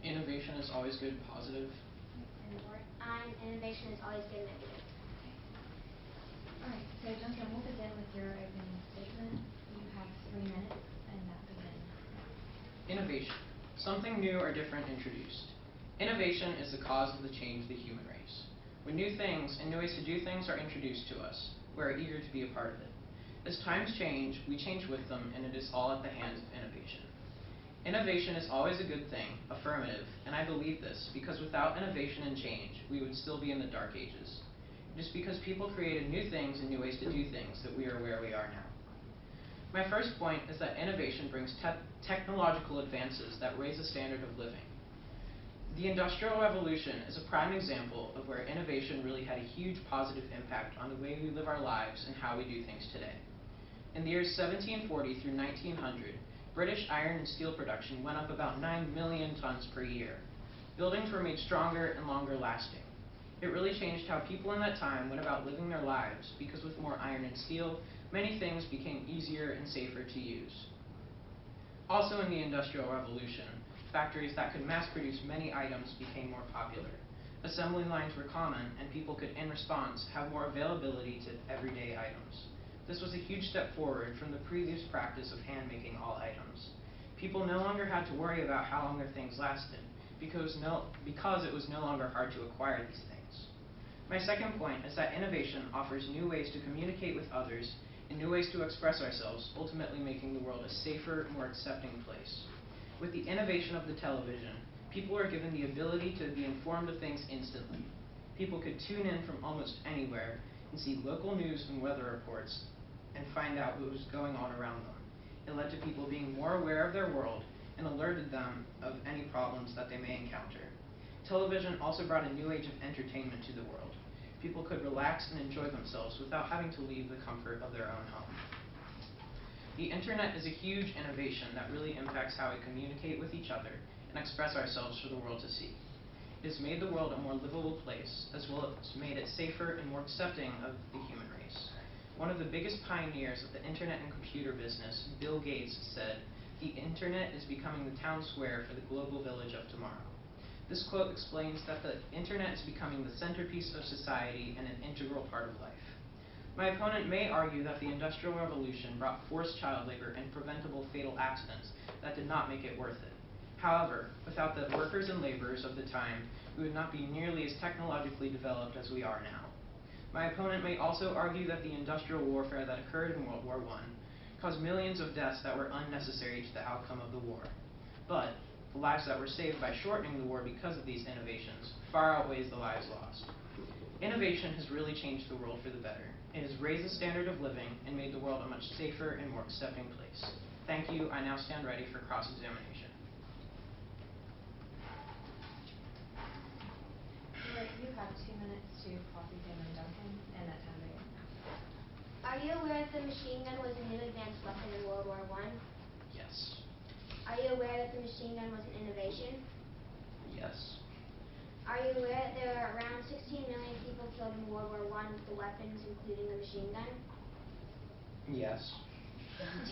Innovation is always good, positive. And innovation is always good negative. Alright, so Duncan, we'll begin with your opening statement. You have 3 minutes, and that begins now. Innovation. Something new or different introduced. Innovation is the cause of the change of the human race. When new things and new ways to do things are introduced to us, we are eager to be a part of it. As times change, we change with them, and it is all at the hands of innovation. Innovation is always a good thing, affirmative, and I believe this because without innovation and change, we would still be in the dark ages. It is because people created new things and new ways to do things that we are where we are now. My first point is that innovation brings technological advances that raise the standard of living. The Industrial Revolution is a prime example of where innovation really had a huge positive impact on the way we live our lives and how we do things today. In the years 1740 through 1900, British iron and steel production went up about 9 million tons per year. Buildings were made stronger and longer lasting. It really changed how people in that time went about living their lives because with more iron and steel, many things became easier and safer to use. Also in the Industrial Revolution, factories that could mass produce many items became more popular. Assembly lines were common, and people could, in response, have more availability to everyday items. This was a huge step forward from the previous practice of hand-making all items. People no longer had to worry about how long their things lasted, because it was no longer hard to acquire these things. My second point is that innovation offers new ways to communicate with others and new ways to express ourselves, ultimately making the world a safer, more accepting place. With the innovation of the television, people are given the ability to be informed of things instantly. People could tune in from almost anywhere and see local news and weather reports and find out what was going on around them. It led to people being more aware of their world and alerted them of any problems that they may encounter. Television also brought a new age of entertainment to the world. People could relax and enjoy themselves without having to leave the comfort of their own home. The internet is a huge innovation that really impacts how we communicate with each other and express ourselves for the world to see. It has made the world a more livable place, as well as made it safer and more accepting of the human race. One of the biggest pioneers of the internet and computer business, Bill Gates, said, "The internet is becoming the town square for the global village of tomorrow." This quote explains that the internet is becoming the centerpiece of society and an integral part of life. My opponent may argue that the Industrial Revolution brought forced child labor and preventable fatal accidents that did not make it worth it. However, without the workers and laborers of the time, we would not be nearly as technologically developed as we are now. My opponent may also argue that the industrial warfare that occurred in World War I caused millions of deaths that were unnecessary to the outcome of the war. But the lives that were saved by shortening the war because of these innovations far outweighs the lives lost. Innovation has really changed the world for the better. It has raised the standard of living and made the world a much safer and more accepting place. Thank you. I now stand ready for cross-examination. You have 2 minutes to cross-examine Duncan, and that time begins now. Are you aware that the machine gun was a new advanced weapon in World War I? Yes. Are you aware that the machine gun was an innovation? Yes. Are you aware that there were around 16 million people killed in World War I with the weapons, including the machine gun? Yes.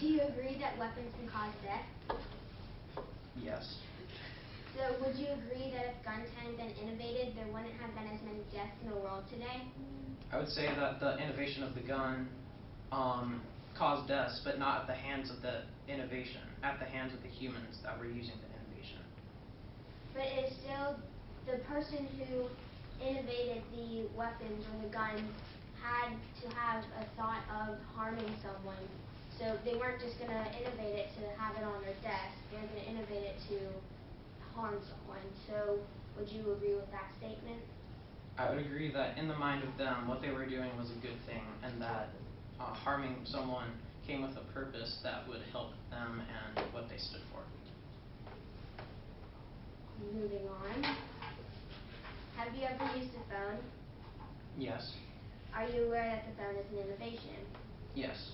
Do you agree that weapons can cause death? Yes. So would you agree that if guns hadn't been innovated, there wouldn't have been as many deaths in the world today? I would say that the innovation of the gun caused deaths, but not at the hands of the innovation, at the hands of the humans that were using the innovation. But it is still the person who innovated the weapons or the guns had to have a thought of harming someone. So they weren't just going to innovate it to have it on their desk. They were going to innovate it to harm someone. So would you agree with that statement? I would agree that in the mind of them, what they were doing was a good thing, and that harming someone came with a purpose that would help them and what they stood for. Moving on. Have you ever used a phone? Yes. Are you aware that the phone is an innovation? Yes.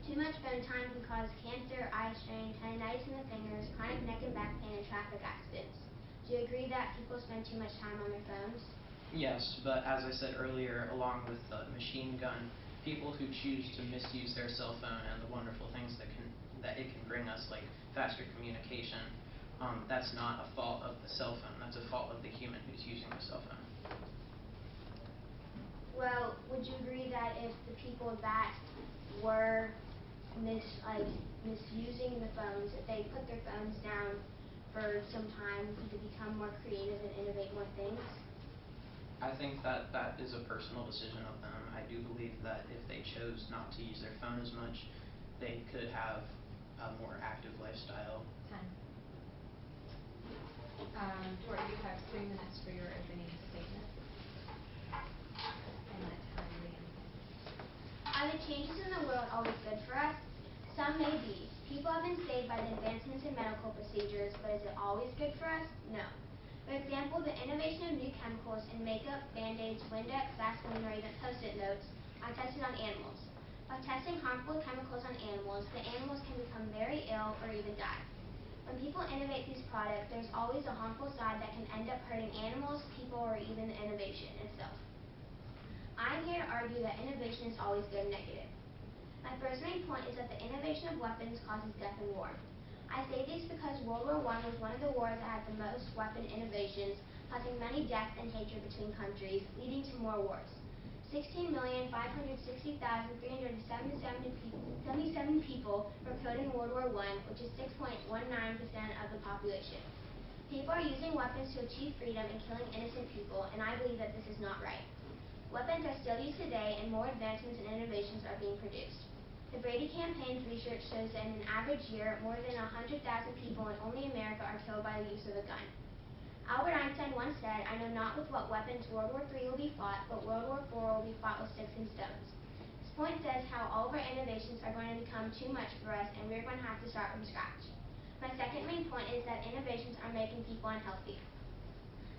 Too much phone time can cause cancer, eye strain, tendinitis in the fingers, chronic neck and back pain, and traffic accidents. Do you agree that people spend too much time on their phones? Yes, but as I said earlier, along with the machine gun, people who choose to misuse their cell phone and the wonderful things that it can bring us, like faster communication, that's not a fault of the cell phone. That's a fault of the human who's using the cell phone. Well, would you agree that if the people that were misusing the phones, if they put their phones down for some time, could they become more creative and innovate more things? I think that that is a personal decision of them. I do believe that if they chose not to use their phone as much, they could have a more active lifestyle. Time. Dora, you have 3 minutes for your opening statement. And that time begins. Are the changes in the world always good for us? Some may be. People have been saved by the advancements in medical procedures, but is it always good for us? No. For example, the innovation of new chemicals in makeup, Band-Aids, Windex, Vaseline, or even Post-it notes are tested on animals. By testing harmful chemicals on animals, the animals can become very ill or even die. When people innovate these products, there's always a harmful side that can end up hurting animals, people, or even the innovation itself. I'm here to argue that innovation is always good and negative. My first main point is that the innovation of weapons causes death in war. I say this because World War I was one of the wars that had the most weapon innovations, causing many deaths and hatred between countries, leading to more wars. 16,560,377 people were killed in World War I, which is 6.19% of the population. People are using weapons to achieve freedom and killing innocent people, and I believe that this is not right. Weapons are still used today, and more advancements and innovations are being produced. The Brady campaign's research shows that in an average year, more than 100,000 people in only America are killed by the use of a gun. Albert Einstein once said, "I know not with what weapons World War III will be fought, but World War IV will be fought with sticks and stones." This point says how all of our innovations are going to become too much for us, and we're going to have to start from scratch. My second main point is that innovations are making people unhealthy.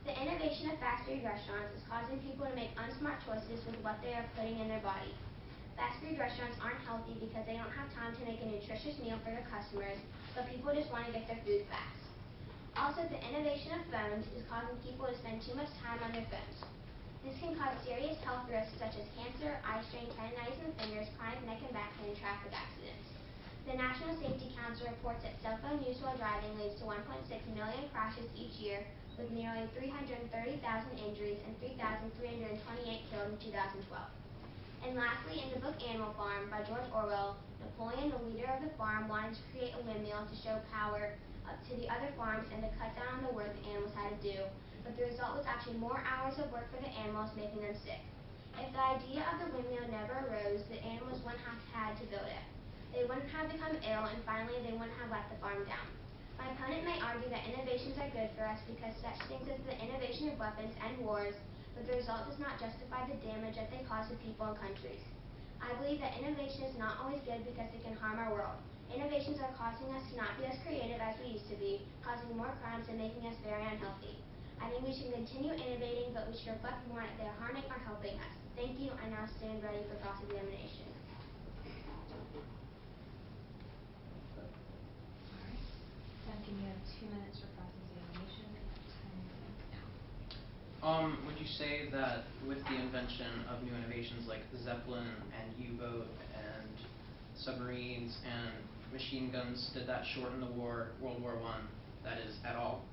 The innovation of fast food restaurants is causing people to make unsmart choices with what they are putting in their body. Fast food restaurants aren't healthy because they don't have time to make a nutritious meal for their customers, but people just want to get their food fast. Also, the innovation of phones is causing people to spend too much time on their phones. This can cause serious health risks such as cancer, eye strain, tendinitis in the fingers, chronic neck and back pain, and traffic accidents. The National Safety Council reports that cell phone use while driving leads to 1.6 million crashes each year, with nearly 330,000 injuries and 3,328 killed in 2012. And lastly, in the book Animal Farm by George Orwell, Napoleon, the leader of the farm, wanted to create a windmill to show power to the other farms and to cut down on the work the animals had to do, but the result was actually more hours of work for the animals, making them sick. If the idea of the windmill never arose, the animals wouldn't have had to build it. They wouldn't have become ill, and finally they wouldn't have let the farm down. My opponent may argue that innovations are good for us because such things as the innovation of weapons end wars, but the result does not justify the damage that they cause to people and countries. I believe that innovation is not always good because it can harm our world. Innovations are causing us to not be as creative as we used to be, causing more crimes and making us very unhealthy. I think we should continue innovating, but we should reflect more that they are harming or helping us. Thank you. I now stand ready for cross-examination. Alright. Duncan, you have 2 minutes for cross-examination. Time begins now. Would you say that with the invention of new innovations like the Zeppelin and U-boat and submarines and machine guns, did that shorten the war, World War I, that is, at all?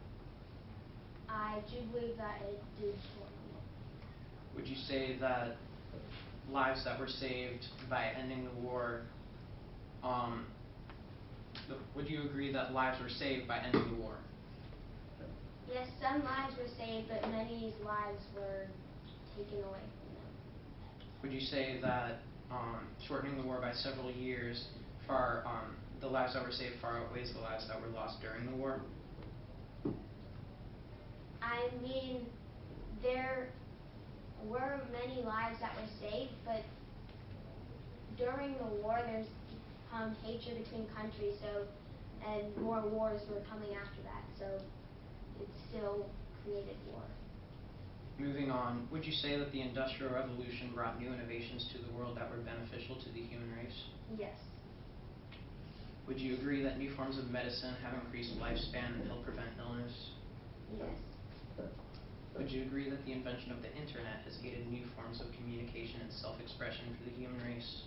I do believe that it did shorten it. Would you say that lives that were saved by ending the war, would you agree that lives were saved by ending the war? Yes, some lives were saved, but many lives were taken away from them. Would you say that shortening the war by several years, the lives that were saved far outweighs the lives that were lost during the war? I mean, there were many lives that were saved, but during the war there's become hatred between countries, and more wars were coming after that, so it still created war. Moving on, would you say that the Industrial Revolution brought new innovations to the world that were beneficial to the human race? Yes. Would you agree that new forms of medicine have increased lifespan and help prevent illness? Yes. Would you agree that the invention of the internet has aided new forms of communication and self-expression for the human race?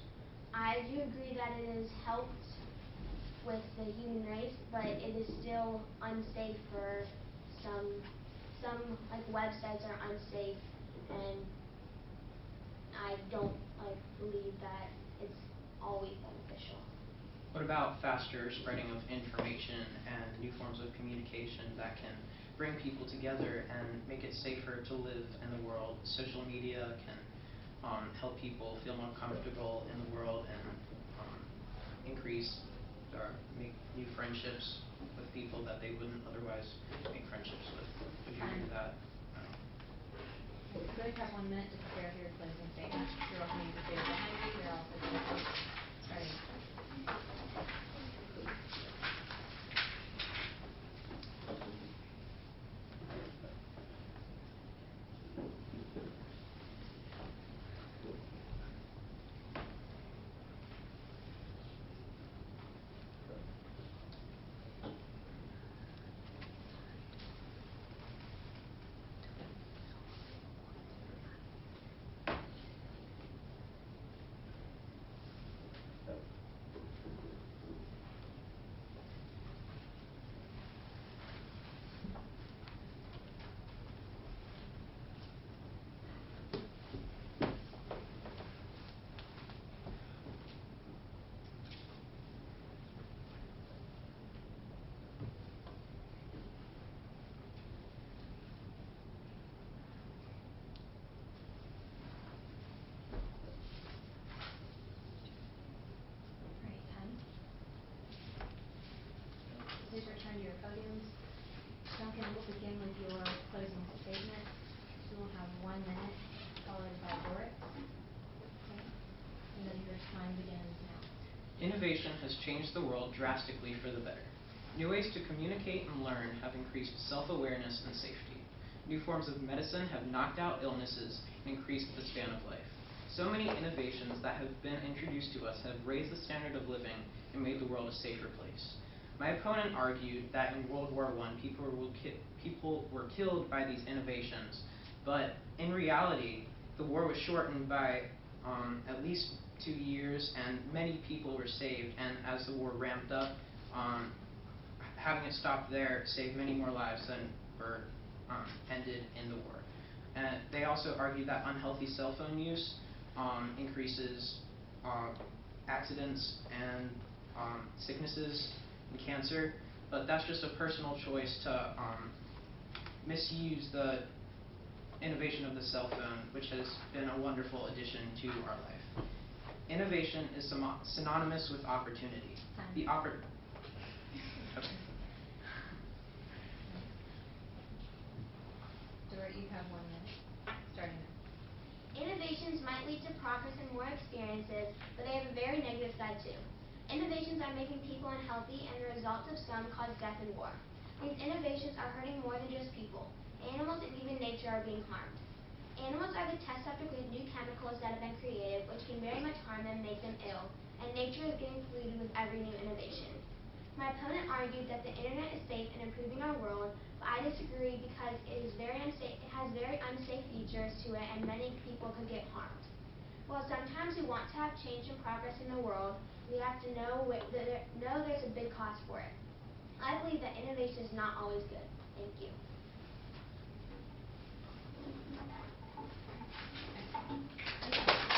I do agree that it has helped with the human race, but it is still unsafe for some like websites are unsafe, and I don't believe that it's always beneficial. What about faster spreading of information and new forms of communication that can bring people together and make it safer to live in the world? Social media can help people feel more comfortable in the world and increase or make new friendships with people that they wouldn't otherwise make friendships with. Would you agree with that? So you have 1 minute to prepare for your closing statement. You're welcome to use the table behind you. You're also welcome starting. Please return to your podiums. Duncan, we'll begin with your closing statement. You will have 1 minute, followed by Boris. Okay. And then your time begins now. Innovation has changed the world drastically for the better. New ways to communicate and learn have increased self-awareness and safety. New forms of medicine have knocked out illnesses and increased the span of life. So many innovations that have been introduced to us have raised the standard of living and made the world a safer place. My opponent argued that in World War I, people were killed by these innovations, but in reality, the war was shortened by at least 2 years, and many people were saved. And as the war ramped up, having it stop there saved many more lives than were ended in the war. And they also argued that unhealthy cell phone use increases accidents and sicknesses and cancer, but that's just a personal choice to misuse the innovation of the cell phone, which has been a wonderful addition to our life. Innovation is synonymous with opportunity. Time. Okay. Stuart, you have 1 minute, starting now. Innovations might lead to progress and more experiences, but they have a very negative side too. Innovations are making people unhealthy, and the results of some cause death and war. These innovations are hurting more than just people. Animals and even nature are being harmed. Animals are the test subject with new chemicals that have been created, which can very much harm them and make them ill, and nature is getting polluted with every new innovation. My opponent argued that the internet is safe and improving our world, but I disagree because it has very unsafe features to it, and many people could get harmed. While sometimes we want to have change and progress in the world, we have to know there's a big cost for it. I believe that innovation is not always good. Thank you.